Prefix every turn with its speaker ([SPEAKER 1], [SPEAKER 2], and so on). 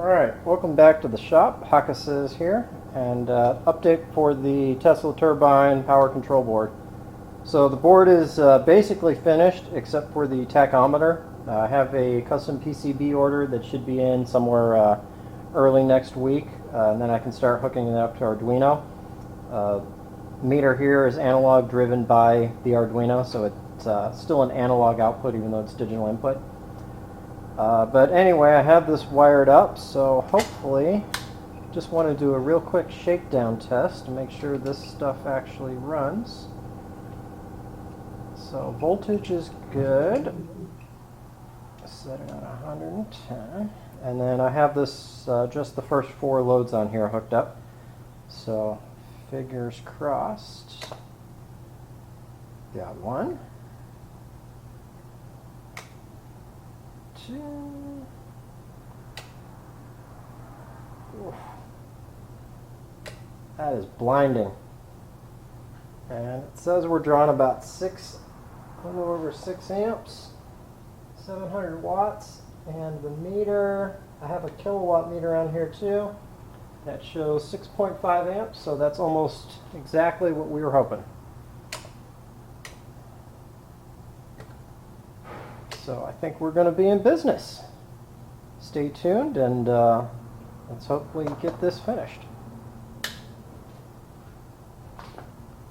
[SPEAKER 1] Alright, welcome back to the shop. Hakas is here, and update for the Tesla Turbine power control board. So the board is basically finished except for the tachometer. I have a custom PCB order that should be in somewhere early next week, and then I can start hooking it up to Arduino. Meter here is analog driven by the Arduino, so it's still an analog output even though it's digital input. But anyway, I have this wired up, so hopefully, just want to do a real quick shakedown test to make sure this stuff actually runs. So voltage is good. Set it at 110. And then I have this, just the first 4 loads on here hooked up. So fingers crossed. Got 1. 2. Oof. That is blinding. And it says we're drawing about a little over 6 amps, 700 watts, and the meter, I have a kilowatt meter on here too. That shows 6.5 amps, so that's almost exactly what we were hoping. So I think we're going to be in business. Stay tuned and let's hopefully get this finished.